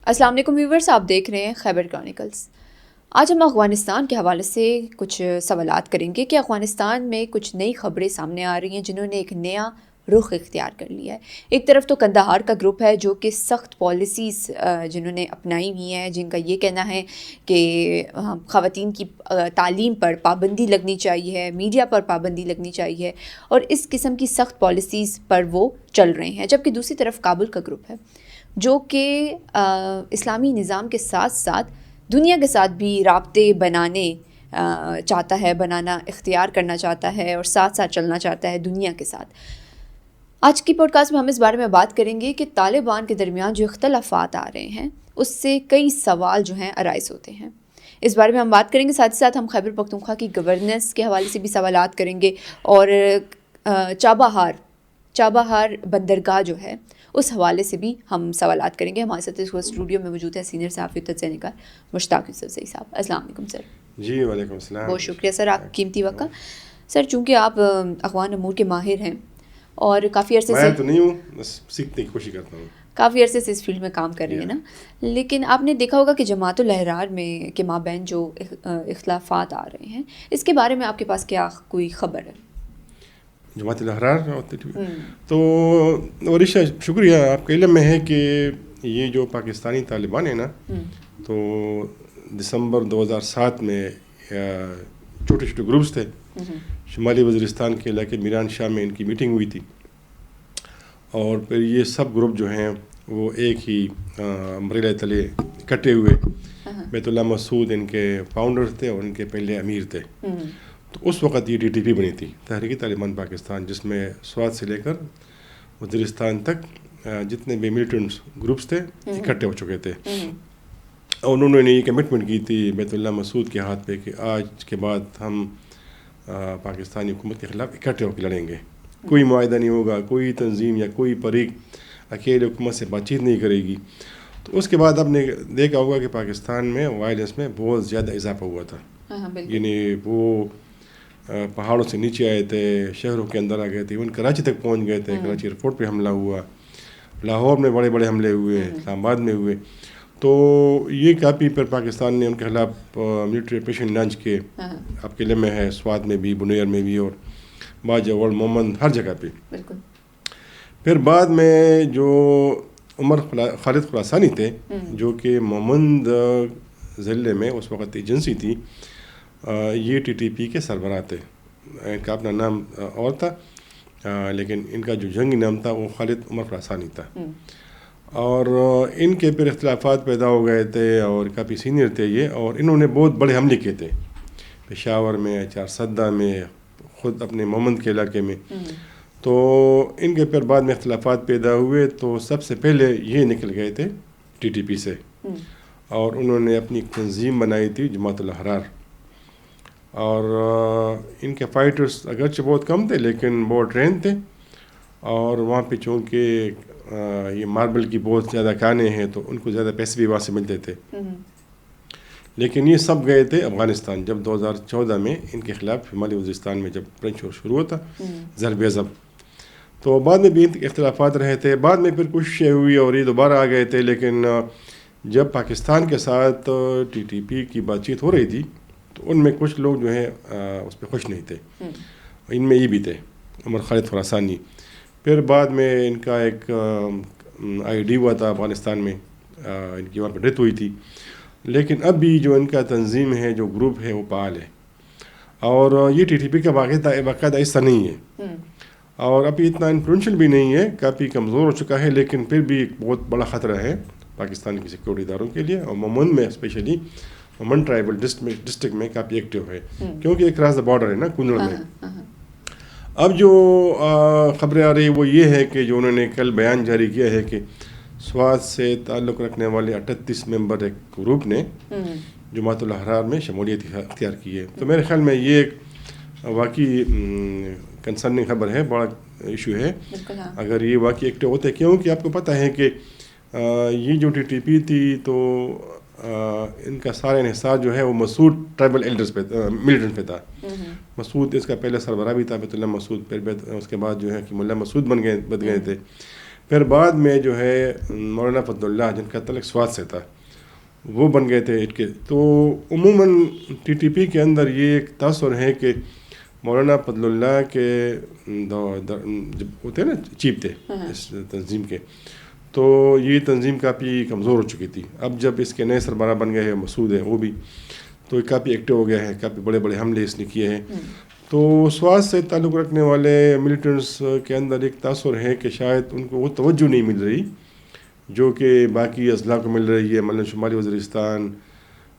السلام علیکم ویورز، آپ دیکھ رہے ہیں خیبر کرانیکلز۔ آج ہم افغانستان کے حوالے سے کچھ سوالات کریں گے کہ افغانستان میں کچھ نئی خبریں سامنے آ رہی ہیں جنہوں نے ایک نیا رخ اختیار کر لیا ہے۔ ایک طرف تو قندھار کا گروپ ہے جو کہ سخت پالیسیز جنہوں نے اپنائی ہوئی ہیں، جن کا یہ کہنا ہے کہ خواتین کی تعلیم پر پابندی لگنی چاہیے، میڈیا پر پابندی لگنی چاہیے، اور اس قسم کی سخت پالیسیز پر وہ چل رہے ہیں۔ جبکہ دوسری طرف کابل کا گروپ ہے جو کہ اسلامی نظام کے ساتھ ساتھ دنیا کے ساتھ بھی رابطے بنانے چاہتا ہے، بنانا اختیار کرنا چاہتا ہے اور ساتھ ساتھ چلنا چاہتا ہے دنیا کے ساتھ۔ آج کی پوڈ کاسٹ میں ہم اس بارے میں بات کریں گے کہ طالبان کے درمیان جو اختلافات آ رہے ہیں اس سے کئی سوال جو ہیں ارائز ہوتے ہیں۔ اس بارے میں ہم بات کریں گے، ساتھ ہی ساتھ ہم خیبر پختونخوا کی گورننس کے حوالے سے بھی سوالات کریں گے، اور چابہار بندرگاہ جو ہے اس حوالے سے بھی ہم سوالات کریں گے۔ ہمارے ساتھ اس اسٹوڈیو میں موجود ہے سینئر صحافی تجزیہ نگار مشتاق یوسفزئی صاحب۔ السلام علیکم سر۔ جی وعلیکم السلام۔ بہت شکریہ سر آپ قیمتی وقت کا۔ سر چونکہ آپ افغان امور کے ماہر ہیں اور کافی عرصے سے، میں تو نہیں ہوں، بس سیکھنے کی کوشش کرتا ہوں، کافی عرصے سے اس فیلڈ میں کام کر رہی ہیں نا، لیکن آپ نے دیکھا ہوگا کہ جماعت الاحرار میں کے مابین جو اختلافات آ رہے ہیں اس کے بارے میں آپ کے پاس کیا کوئی خبر ہے؟ جماعت الاحرار تو ورشا شکریہ، آپ کے علم میں ہے کہ یہ جو پاکستانی طالبان ہیں نا، تو دسمبر 2007 میں چھوٹے چھوٹے گروپس تھے، شمالی وزیرستان کے علاقے میران شاہ میں ان کی میٹنگ ہوئی تھی، اور پھر یہ سب گروپ جو ہیں وہ ایک ہی امبریلا تلے اکٹھے ہوئے۔ بیت اللہ مسعود ان کے فاؤنڈر تھے اور ان کے پہلے امیر تھے۔ تو اس وقت یہ TTP بنی تھی، تحریک طالبان پاکستان، جس میں سوات سے لے کر وزیرستان تک جتنے بھی ملیٹنٹ گروپس تھے اکٹھے ہو چکے تھے، اور انہوں نے یہ کمٹمنٹ کی تھی بیت اللہ مسعود کے ہاتھ پہ کہ آج کے بعد ہم پاکستانی حکومت کے خلاف اکٹھے ہو کے لڑیں گے، کوئی معاہدہ نہیں ہوگا، کوئی تنظیم یا کوئی فریق اکیلے حکومت سے بات چیت نہیں کرے گی۔ تو اس کے بعد آپ نے دیکھا ہوگا کہ پاکستان میں وائلنس میں بہت زیادہ اضافہ ہوا تھا، یعنی وہ پہاڑوں سے نیچے آئے تھے، شہروں کے اندر آ گئے تھے، ایون کراچی تک پہنچ گئے تھے، کراچی ایئرپورٹ پہ حملہ ہوا، لاہور میں بڑے بڑے حملے ہوئے، اسلام آباد میں ہوئے۔ تو یہ کافی پھر پاکستان نے ان کے خلاف ملٹری آپریشن لانچ کیے، آپ کے علم میں ہے، سوات میں بھی، بنیر میں بھی، اور باجوڑ، مومند، ہر جگہ پہ۔ پھر بعد میں جو عمر خالد خراسانی تھے، جو کہ مومند ضلع میں اس وقت ایجنسی تھی، یہ TTP کے سربراہ تھے۔ ان کا اپنا نام اور تھا، لیکن ان کا جو جنگی نام تھا وہ خالد عمر خراسانی تھا، اور ان کے پھر اختلافات پیدا ہو گئے تھے، اور کافی سینئر تھے یہ، اور انہوں نے بہت بڑے حملے کیے تھے پشاور میں، چارسدہ میں، خود اپنے مومند کے علاقے میں۔ تو ان کے پھر بعد میں اختلافات پیدا ہوئے، تو سب سے پہلے یہ نکل گئے تھے TTP سے، اور انہوں نے اپنی تنظیم بنائی تھی جماعت الاحرار، اور ان کے فائٹرز اگرچہ بہت کم تھے لیکن بہت ٹرین تھے، اور وہاں پہ چونکہ یہ ماربل کی بہت زیادہ کانیں ہیں تو ان کو زیادہ پیسے بھی وہاں سے ملتے تھے۔ لیکن یہ سب گئے تھے افغانستان جب 2014 میں ان کے خلاف شمالی وزیرستان میں جب پرنچ شروع ہوتا، ضرب عضب، تو بعد میں بھی اختلافات رہے تھے، بعد میں پھر کوششیں ہوئی اور یہ دوبارہ آ گئے تھے، لیکن جب پاکستان کے ساتھ TTP کی بات چیت ہو رہی تھی تو ان میں کچھ لوگ جو ہیں اس پہ خوش نہیں تھے، ان میں یہ بھی تھے عمر خالد خراسانی۔ پھر بعد میں ان کا ایک IED ہوا تھا افغانستان میں، ان کی وہاں پہ ڈیتھ ہوئی تھی، لیکن اب بھی جو ان کا تنظیم ہے، جو گروپ ہے، وہ فعال ہے، اور یہ TTP کا باقاعدہ حصہ نہیں ہے، اور ابھی اتنا انفلوئنشل بھی نہیں ہے، کافی کمزور ہو چکا ہے، لیکن پھر بھی ایک بہت بڑا خطرہ ہے پاکستان کی سیکورٹی اداروں کے لیے، اور مومند میں اسپیشلی مومند ٹرائبل ڈسٹرکٹ میں کافی ایکٹیو ہے، کیونکہ ایک کراس دا بارڈر ہے نا کنڑ میں۔ اب جو خبریں آ رہی وہ یہ ہے کہ جو انہوں نے کل بیان جاری کیا ہے کہ سوات سے تعلق رکھنے والے 38 ممبر ایک گروپ نے جماعت الاحرار میں شمولیت اختیار کی ہے، تو میرے خیال میں یہ ایک واقعی کنسرننگ خبر ہے، بڑا ایشو ہے اگر یہ واقعی ایکٹیو ہوتے، کیونکہ آپ کو پتہ ہے کہ یہ جو TTP تھی تو ان کا سارا انحصار جو ہے وہ مسعود ٹرائبل ایلڈرز پہ، ملیٹنٹ پہ تھا۔ مسعود اس کا پہلے سربراہ بھی تھا، بیت اللہ مسعود، پھر اس کے بعد جو ہے کہ ملا مسعود بن گئے تھے، پھر بعد میں جو ہے مولانا فضل اللہ جن کا تعلق سوات سے تھا وہ بن گئے تھے کے. تو عموماً ٹی ٹی پی کے اندر یہ ایک تاثر ہے کہ مولانا فضل اللہ کے جب ہوتے ہیں نا چیف تھے اس تنظیم کے, تو یہ تنظیم کافی کمزور ہو چکی تھی. اب جب اس کے نئے سربراہ بن گئے ہیں مسعود ہے وہ بھی, تو یہ کافی ایکٹیو ہو گیا ہے, کافی بڑے بڑے حملے اس نے کیے ہیں. تو سوات سے تعلق رکھنے والے ملیٹنٹس کے اندر ایک تاثر ہے کہ شاید ان کو وہ توجہ نہیں مل رہی جو کہ باقی اضلاع کو مل رہی ہے. مثلاً شمالی وزیرستان,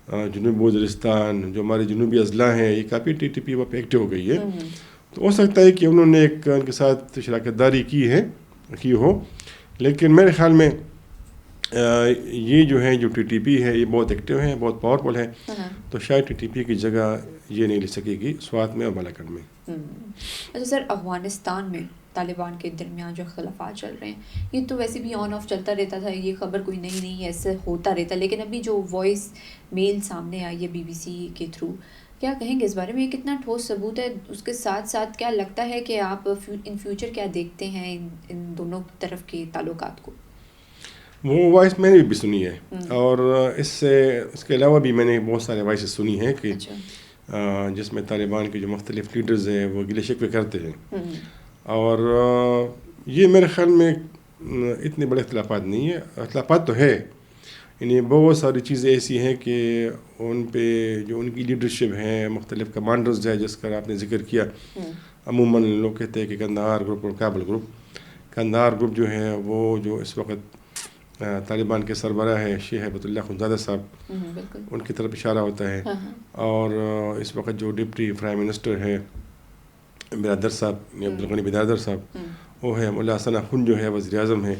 جنوبی وزیرستان, جو ہمارے جنوبی اضلاع ہیں, یہ کافی ٹی ٹی پی وہاں پہ ایکٹیو ہو گئی ہے. تو ہو سکتا ہے کہ انہوں نے ایک ان کے ساتھ شراکت داری کی ہو, لیکن میرے خیال میں یہ جو ہے جو ٹی ٹی پی ہے یہ بہت ایکٹیو ہے, بہت پاورفل ہے. تو شاید ٹی ٹی پی کی جگہ یہ نہیں لے سکے گی سوات میں اور بالاکٹ میں. اچھا سر, افغانستان میں طالبان کے درمیان جو اختلافات چل رہے ہیں, یہ تو ویسے بھی آن آف چلتا رہتا تھا, یہ خبر کوئی نئی نہیں ایسے ہوتا رہتا, لیکن ابھی جو وائس میل سامنے آئی ہے بی بی سی کے تھرو, کیا کہیں گے اس بارے میں؟ یہ کتنا ٹھوس ثبوت ہے؟ اس کے ساتھ ساتھ کیا لگتا ہے کہ آپ ان فیوچر کیا دیکھتے ہیں ان دونوں طرف کے تعلقات کو؟ وہ وائس میں نے بھی سنی ہے, اور اس کے علاوہ بھی میں نے بہت سارے وائسز سنی ہیں کہ جس میں طالبان کے جو مختلف لیڈرز ہیں وہ گلے شکوے کرتے ہیں. اور یہ میرے خیال میں اتنے بڑے اختلافات نہیں ہیں. اختلافات تو ہے, یعنی بہت ساری چیزیں ایسی ہیں کہ ان پہ جو ان کی لیڈرشپ ہے, مختلف کمانڈرز ہے جس کا آپ نے ذکر کیا. عموماً لوگ کہتے ہیں کہ قندھار گروپ اور کابل گروپ. قندھار گروپ جو ہے وہ جو اس وقت طالبان کے سربراہ ہے شیخ ہیبت اللہ خنزادہ صاحب, ان کی طرف اشارہ ہوتا ہے. اور اس وقت جو ڈپٹی پرائم منسٹر ہے برادر صاحب, عبدالغنی برادر صاحب, وہ ہے مولا حسن خن جو ہے وزیر اعظم ہے,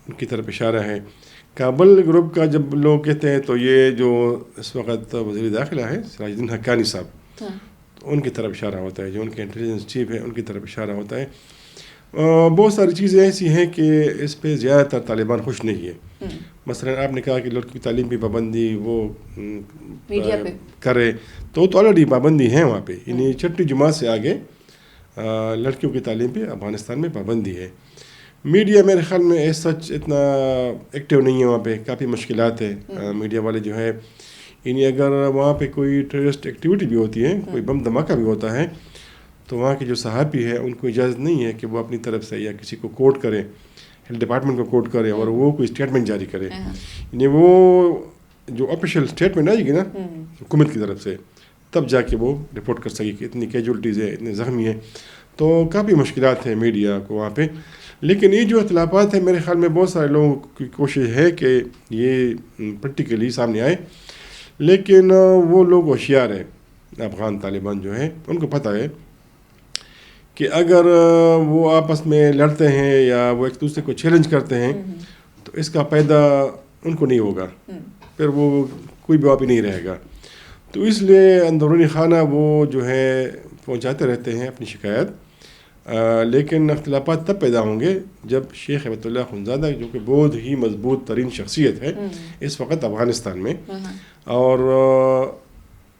ان کی طرف اشارہ ہے. کابل گروپ کا جب لوگ کہتے ہیں تو یہ جو اس وقت وزیر داخلہ ہے سراج الدین حقانی صاحب, ان کی طرف اشارہ ہوتا ہے. جو ان کے انٹیلیجنس چیف ہے ان کی طرف اشارہ ہوتا ہے. بہت ساری چیزیں ایسی ہیں کہ اس پہ زیادہ تر طالبان خوش نہیں ہے. مثلا آپ نے کہا کہ لڑکیوں کی تعلیم پہ پابندی وہ کرے, تو آلریڈی پابندی ہے وہاں پہ. یعنی چھٹی جماعت سے آگے لڑکیوں کی تعلیم پہ افغانستان میں پابندی ہے. میڈیا میرے خیال میں ایس سچ اتنا ایکٹیو نہیں ہے وہاں پہ, کافی مشکلات ہے. میڈیا والے جو ہے, یعنی اگر وہاں پہ کوئی ٹیررسٹ ایکٹیویٹی بھی ہوتی ہے, کوئی بم دھماکہ بھی ہوتا ہے, تو وہاں کے جو صحافی ہے ان کو اجازت نہیں ہے کہ وہ اپنی طرف سے یا کسی کو کوٹ کرے, ہیلتھ ڈپارٹمنٹ کو کوٹ کرے اور وہ کوئی اسٹیٹمنٹ جاری کرے. یعنی وہ جو آفیشیل اسٹیٹمنٹ آئے گی نا حکومت کی طرف سے, تب جا کے وہ رپورٹ کر سکے کہ اتنی کیجولٹیز ہے, اتنے زخمی ہیں. تو کافی مشکلات ہیں میڈیا کو وہاں پہ. لیکن یہ جو اختلافات ہیں میرے خیال میں بہت سارے لوگوں کی کوشش ہے کہ یہ پریکٹیکلی سامنے آئے, لیکن وہ لوگ ہوشیار ہیں. افغان طالبان جو ہیں ان کو پتہ ہے کہ اگر وہ آپس میں لڑتے ہیں یا وہ ایک دوسرے کو چیلنج کرتے ہیں تو اس کا فائدہ ان کو نہیں ہوگا, پھر وہ کوئی بھی نہیں رہے گا. تو اس لیے اندرونی خانہ وہ جو ہے پہنچاتے رہتے ہیں اپنی شکایت, لیکن اختلافات تب پیدا ہوں گے جب شیخ ہیبت اللہ خنزادہ جو کہ بہت ہی مضبوط ترین شخصیت ہے اس وقت افغانستان میں, اور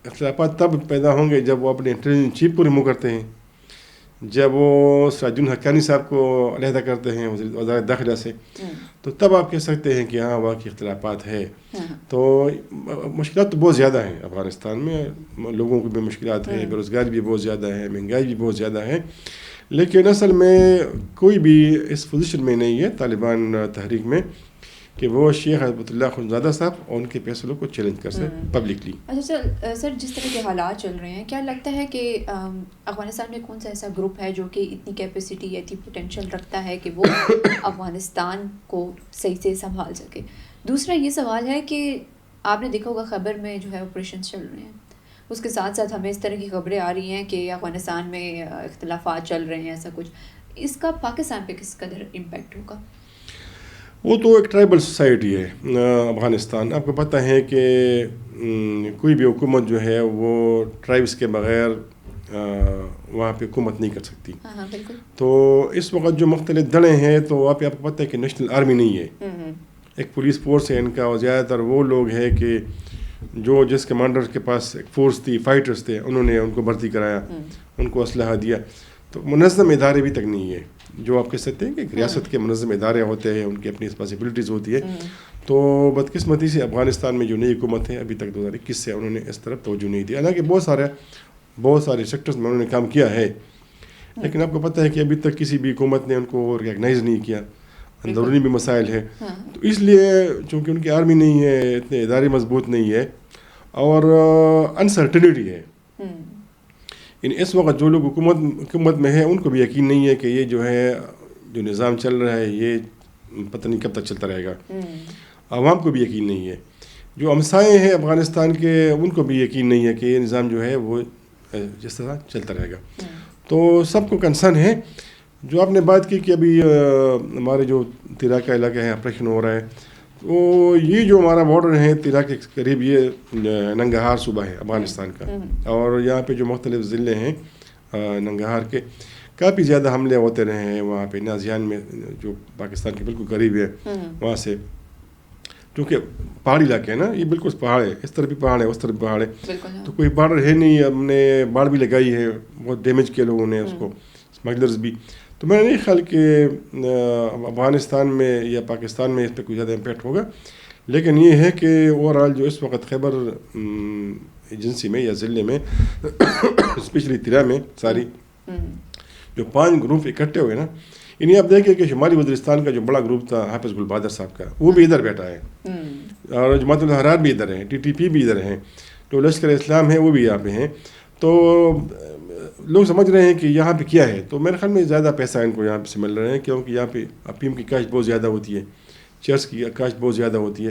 اختلافات تب پیدا ہوں گے جب وہ اپنے انٹیلیجنس چیف کو ریموو کرتے ہیں, جب وہ سراج الدین حقانی صاحب کو علیحدہ کرتے ہیں وزارت داخلہ سے, تو تب آپ کہہ سکتے ہیں کہ ہاں واقعی اختلافات ہے. تو مشکلات تو بہت زیادہ ہیں افغانستان میں, لوگوں کو بھی مشکلات ہیں, بے روزگاری بھی بہت زیادہ ہے, مہنگائی بھی بہت زیادہ ہے. لیکن اصل میں کوئی بھی اس پوزیشن میں نہیں ہے طالبان تحریک میں کہ وہ شیخ ہیبت اللہ خنزادہ صاحب اور ان کے فیصلوں کو چیلنج کر سکے پبلکلی. اچھا سر, جس طرح کے حالات چل رہے ہیں, کیا لگتا ہے کہ افغانستان میں کون سا ایسا گروپ ہے جو کہ اتنی کیپیسٹی اتنی پوٹینشیل رکھتا ہے کہ وہ افغانستان کو صحیح سے سنبھال سکے؟ دوسرا یہ سوال ہے کہ آپ نے دیکھا ہوگا خیبر میں جو ہے آپریشنس چل رہے ہیں, اس کے ساتھ ساتھ ہمیں اس طرح کی خبریں آ رہی ہیں کہ افغانستان میں اختلافات چل رہے ہیں, ایسا کچھ. اس کا پاکستان پہ کس قدر امپیکٹ ہوگا؟ وہ تو ایک ٹرائبل سوسائٹی ہے افغانستان. آپ کو پتہ ہے کہ کوئی بھی حکومت جو ہے وہ ٹرائبس کے بغیر وہاں پہ حکومت نہیں کر سکتی. بالکل. تو اس وقت جو مختلف دڑیں ہیں تو وہاں پہ آپ کو پتہ ہے کہ نیشنل آرمی نہیں ہے, ایک پولیس فورس ہے ان کا, اور زیادہ تر وہ لوگ ہیں کہ جو جس کمانڈر کے پاس ایک فورس تھی, فائٹرز تھے, انہوں نے ان کو بھرتی کرایا, ان کو اسلحہ دیا. تو منظم ادارے بھی تک نہیں ہے. جو آپ کہہ سکتے ہیں کہ ریاست کے منظم ادارے ہوتے ہیں، ان کی اپنی رسپانسبلٹیز ہوتی ہے. تو بدقسمتی سے افغانستان میں جو نئی حکومت ہے ابھی تک 2021 سے انہوں نے اس طرف توجہ نہیں دی. حالانکہ بہت سارے سیکٹرز میں انہوں نے کام کیا ہے، لیکن آپ کو پتہ ہے کہ ابھی تک کسی بھی حکومت نے ان کو ریکگنائز نہیں کیا. اندرونی بھی مسائل ہے. تو اس لیے چونکہ ان کی آرمی نہیں ہے، اتنے ادارے مضبوط نہیں ہے، اور انسرٹنٹی ہے. یعنی اس وقت جو لوگ حکومت میں ہیں ان کو بھی یقین نہیں ہے کہ یہ جو نظام چل رہا ہے یہ پتہ نہیں کب تک چلتا رہے گا. عوام کو بھی یقین نہیں ہے. جو ہمسائے ہیں افغانستان کے ان کو بھی یقین نہیں ہے کہ یہ نظام جو ہے وہ جس طرح چلتا رہے گا. تو سب کو کنسرن ہے. جو آپ نے بات کی کہ ابھی ہمارے جو تیرا کا علاقہ ہے آپریشن ہو رہا ہے، تو یہ جو ہمارا بارڈر ہے تیرا کے قریب، یہ ننگہار صوبہ ہے افغانستان کا، اور یہاں پہ جو مختلف ضلع ہیں ننگہار کے، کافی زیادہ حملے ہوتے رہے ہیں وہاں پہ. نازیان میں جو پاکستان کے بالکل قریب ہے، وہاں سے کیونکہ پہاڑی علاقے ہیں نا، یہ بالکل پہاڑ ہے، اس طرف بھی پہاڑ ہے اس طرف بھی پہاڑ ہے، تو کوئی بارڈر ہے نہیں. ہم نے باڑ بھی لگائی ہے، بہت ڈیمیج کیا لوگوں نے اس کو، اسمگلرز بھی. تو میں نہیں خیال کہ افغانستان میں یا پاکستان میں اس پہ کوئی زیادہ امپیکٹ ہوگا. لیکن یہ ہے کہ اوورآل جو اس وقت خیبر ایجنسی میں یا ضلع میں اسپیشلی تیرا میں ساری جو 5 گروپ اکٹھے ہوئے نا، انہیں آپ دیکھیں کہ شمالی وزیرستان کا جو بڑا گروپ تھا حافظ گل بہادر صاحب کا، وہ بھی ادھر بیٹھا ہے، اور جماعت الاحرار بھی ادھر ہیں، TTP بھی ادھر ہیں، جو لشکر اسلام ہے وہ بھی یہاں پہ ہیں. تو لوگ سمجھ رہے ہیں کہ یہاں پہ کیا ہے. تو میرے خیال میں زیادہ پیسہ ان کو یہاں پہ سے مل رہے ہیں، کیونکہ یہاں پہ افیم کی کاشت بہت زیادہ ہوتی ہے، چرس کی کاشت بہت زیادہ ہوتی ہے.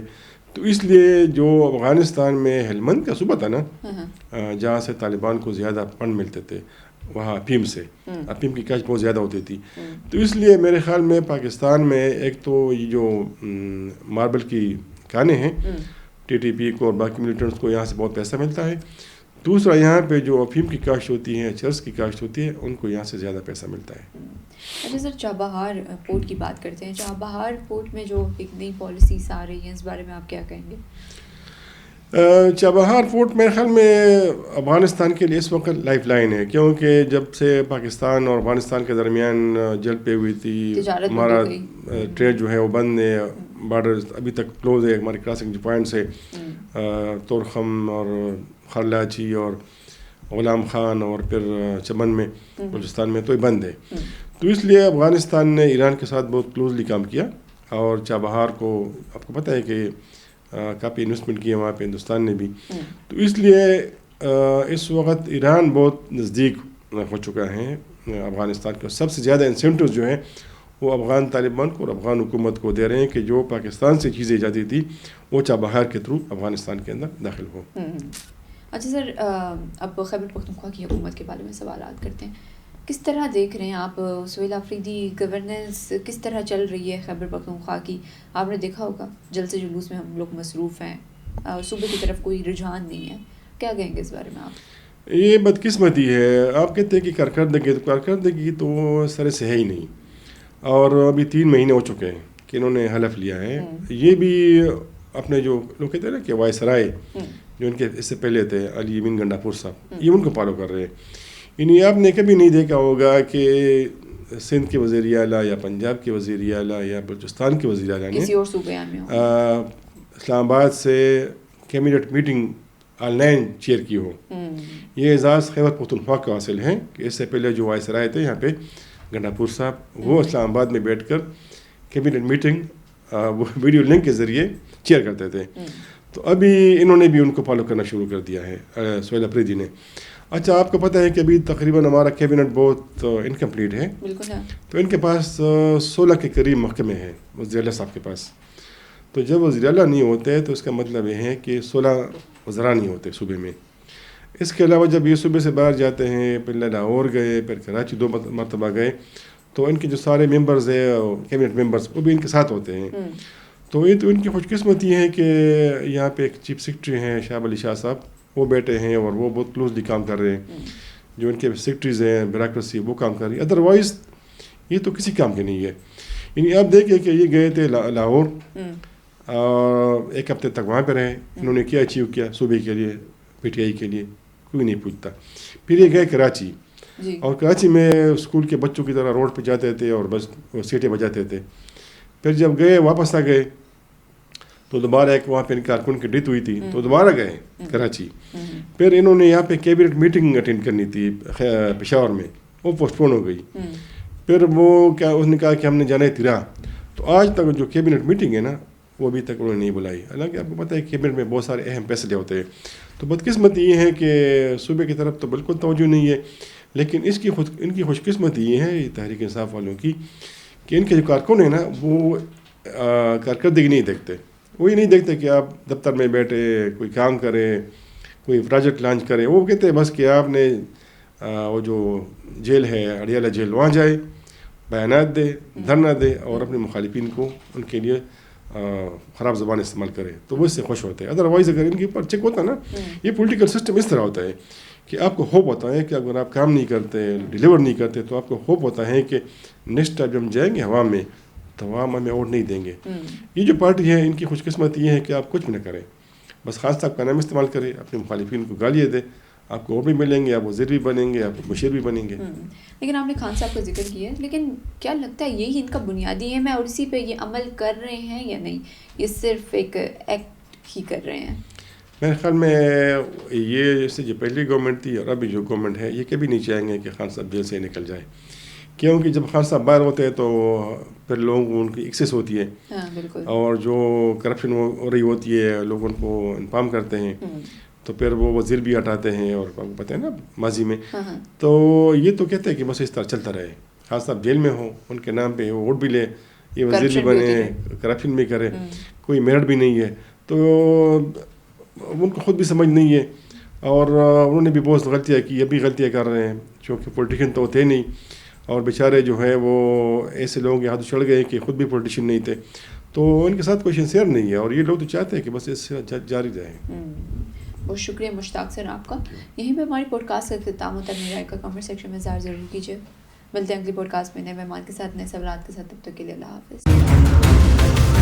تو اس لیے جو افغانستان میں ہلمند کا صوبہ تھا نا، جہاں سے طالبان کو زیادہ فنڈ ملتے تھے، وہاں افیم کی کاشت بہت زیادہ ہوتی تھی. تو اس لیے میرے خیال میں پاکستان میں ایک تو یہ جو ماربل کی کانیں ہیں TTP کو اور باقی ملیٹنٹس کو، یہاں سے بہت پیسہ ملتا ہے. دوسرا یہاں پہ جو افیم کی کاشت ہوتی ہے، چرس کی کاشت ہوتی ہے، ان کو یہاں سے زیادہ پیسہ ملتا ہے. اچھا سر، چابہار پورٹ کی بات کرتے ہیں. چابہار پورٹ میں جو ایک نئی پالیسیز آ رہی ہیں، اس بارے میں آپ کیا کہیں گے؟ چابہار پورٹ میرے خیال میں افغانستان کے لیے اس وقت لائف لائن ہے، کیونکہ جب سے پاکستان اور افغانستان کے درمیان جنگ پہ ہوئی تھی، ہمارا ٹریڈ جو ہے وہ بند ہے، بارڈر ابھی تک کلوز ہے، ہمارے کراسنگ جو پوائنٹس ہے تورخم اور خرلاچی اور غلام خان اور پھر چمن میں بلوچستان میں، تو یہ بند ہے. تو اس لیے افغانستان نے ایران کے ساتھ بہت کلوزلی کام کیا، اور چابہار کو آپ کو پتہ ہے کہ کافی انویسٹمنٹ کی ہے وہاں پہ ہندوستان نے بھی. تو اس لیے اس وقت ایران بہت نزدیک ہو چکا ہے افغانستان کو. سب سے زیادہ انسینٹیوز جو ہیں وہ افغان طالبان کو اور افغان حکومت کو دے رہے ہیں کہ جو پاکستان سے چیزیں جاتی تھی وہ چابہار کے تھرو افغانستان کے اندر داخل ہو. اچھا سر، اب خیبر پختونخوا کی حکومت کے بارے میں سوالات کرتے ہیں. کس طرح دیکھ رہے ہیں آپ سہیل آفریدی گورننس کس طرح چل رہی ہے خیبر پختونخوا کی؟ آپ نے دیکھا ہوگا جلسے جلوس میں ہم لوگ مصروف ہیں، صوبے کی طرف کوئی رجحان نہیں ہے. کیا کہیں گے اس بارے میں آپ؟ یہ بدقسمتی ہے. آپ کہتے ہیں کہ کارکردگی تو سر سے ہے ہی نہیں، اور ابھی 3 مہینے ہو چکے ہیں کہ انہوں نے حلف لیا ہے. یہ بھی اپنے جو لوگ کہتے ہیں نا کہ وائسرائے جو ان کے اس سے پہلے تھے علی امین گنڈاپور صاحب، یہ ان کو فالو کر رہے ہیں. یعنی آپ نے کبھی نہیں دیکھا ہوگا کہ سندھ کے وزیر اعلیٰ یا پنجاب کے وزیر اعلیٰ یا بلوچستان کے وزیر اعلیٰ نے کسی اور صوبے میں اسلام آباد سے cabinet meeting on line chair کی ہو. یہ اعزاز خیبر پختونخوا کو حاصل ہے کہ اس سے پہلے جو وائسرائے تھے یہاں پہ گنڈاپور صاحب، وہ اسلام آباد میں بیٹھ کر کیبنٹ میٹنگ وہ ویڈیو لنک کے ذریعے چیئر کرتے تھے. تو ابھی انہوں نے بھی ان کو فالو کرنا شروع کر دیا ہے سہیل آفریدی نے. اچھا، آپ کو پتہ ہے کہ ابھی تقریباً ہمارا کیبنٹ بہت انکمپلیٹ ہے. تو ان کے پاس 16 کے قریب محکمے ہیں وزیر اعلیٰ صاحب کے پاس. تو جب وزیر اعلیٰ نہیں ہوتے تو اس کا مطلب یہ ہے کہ 16 وزراء نہیں ہوتے صوبے میں. اس کے علاوہ جب یہ صوبے سے باہر جاتے ہیں، پھر لاہور گئے، پھر کراچی 2 مرتبہ گئے، تو ان کے جو سارے ممبرز ہیں کیبنٹ ممبرز وہ بھی ان کے ساتھ ہوتے ہیں. تو یہ تو ان کی خوش قسمتی ہے کہ یہاں پہ ایک چیف سیکرٹری ہیں شاہب علی شاہ صاحب، وہ بیٹھے ہیں اور وہ بہت کلوزلی کام کر رہے ہیں. جو ان کے سیکرٹریز ہیں بیوروکریسی وہ کام کر رہی ہے. ادروائز یہ تو کسی کام کے نہیں ہے. یعنی آپ دیکھیں کہ یہ گئے تھے لاہور، 1 ہفتے تک وہاں پہ رہے. انہوں نے کیا اچیو کیا صوبے کے لیے، PTI کے لیے؟ کوئی نہیں پوچھتا. پھر یہ گئے کراچی. اور کراچی میں اسکول کے بچوں کی طرح روڈ پہ جاتے تھے اور بس سیٹیں بجاتے تھے. پھر جب گئے واپس آ گئے تو دوبارہ ایک وہاں پہ ان کارکن کی ڈیتھ ہوئی تھی تو دوبارہ گئے کراچی. پھر انہوں نے یہاں پہ کیبنٹ میٹنگ اٹینڈ کرنی تھی پشاور میں, وہ پوسٹ پون ہو گئی. پھر وہ کیا اس نے کہا کہ ہم نے جانا ہے تیرا. تو آج تک جو کیبنٹ میٹنگ ہے نا وہ ابھی تک انہوں نے نہیں بلائی. حالانکہ آپ کو پتہ ہے کیبنٹ میں بہت سارے اہم فیصلے ہوتے ہیں. تو بدقسمتی یہ ہے کہ صوبے کی طرف تو بالکل توجہ نہیں ہے, لیکن ان کی خوش قسمتی یہ ہے تحریک انصاف والوں کی کہ ان کے جو کارکن ہیں نا وہ کارکردگی نہیں دیکھتے. وہ یہ نہیں دیکھتے کہ آپ دفتر میں بیٹھے کوئی کام کرے, کوئی پروجیکٹ لانچ کرے. وہ کہتے ہیں بس کہ آپ نے وہ جو جیل ہے اڈیالہ جیل وہاں جائے, بیانات دے, دھرنا دے اور اپنے مخالفین کو ان کے لیے خراب زبان استعمال کرے, تو وہ اس سے خوش ہوتے ہیں. ادروائز اگر ان کے اوپر چیک ہوتا نا, یہ پولیٹیکل سسٹم اس طرح ہوتا ہے کہ آپ کو ہوپ ہوتا ہے کہ اگر آپ کام نہیں کرتے, ڈیلیور نہیں کرتے, تو آپ کو ہوپ ہوتا ہے کہ نیکسٹ ٹائم جب ہم جائیں گے عوام میں تو عوام ہمیں ووٹ نہیں دیں گے. یہ جو پارٹی ہے ان کی خوش قسمتی یہ ہے کہ آپ کچھ بھی نہ کریں, بس خان صاحب کا نام استعمال کریں, اپنے مخالفین کو گالیاں دیں, آپ کو ووٹ بھی ملیں گے, آپ وزیر بھی بنیں گے, آپ مشیر بھی بنیں گے. لیکن آپ نے خان صاحب کا ذکر کیا ہے, لیکن کیا لگتا ہے یہی ان کا بنیادی ہے اور اسی پہ یہ عمل کر رہے ہیں یا نہیں, یہ صرف ایک ایکٹ ہی کر رہے ہیں؟ میرے خیال میں یہ جیسے جو پہلی گورنمنٹ تھی اور ابھی جو گورنمنٹ ہے یہ کبھی نہیں چاہیں گے کہ خان صاحب جیل سے نکل جائے, کیونکہ جب خان صاحب باہر ہوتے ہیں تو پھر لوگوں کو ان کی ایکسیس ہوتی ہے, اور جو کرپشن ہو رہی ہوتی ہے لوگ ان کو انفارم کرتے ہیں, تو پھر وہ وزیر بھی ہٹاتے ہیں. اور آپ کو پتہ ہے نا ماضی میں تو یہ تو کہتے ہیں کہ بس اس طرح چلتا رہے, خان صاحب جیل میں ہوں, ان کے نام پہ ووٹ بھی لے, یہ وزیر بھی بنے, کرپشن بھی کرے, کوئی میرٹ بھی نہیں ہے. تو ان کو خود بھی سمجھ نہیں ہے, اور انہوں نے بھی بہت غلطیاں کی, ابھی غلطیاں کر رہے ہیں, چونکہ پولیٹیشین تو ہوتے نہیں, اور بیچارے جو ہیں وہ ایسے لوگوں کے ہاتھ چڑھ گئے کہ خود بھی پولیٹیشین نہیں تھے, تو ان کے ساتھ کوئی سنسیئر نہیں ہے. اور یہ لوگ تو چاہتے ہیں کہ بس اس سے جاری رہے. بہت شکریہ مشتاق سر آپ کا. یہیں پہ ہماری پوڈ کاسٹ کا اختتام ہوتا ہے. اپنی رائے کا کمنٹ سیکشن میں اظہار ضرور کیجیے. ملتے ہیں اگلی پوڈ کاسٹ میں نئے مہمان کے ساتھ, نئے سوالات کے ساتھ. تب تک کے لیے اللہ حافظ.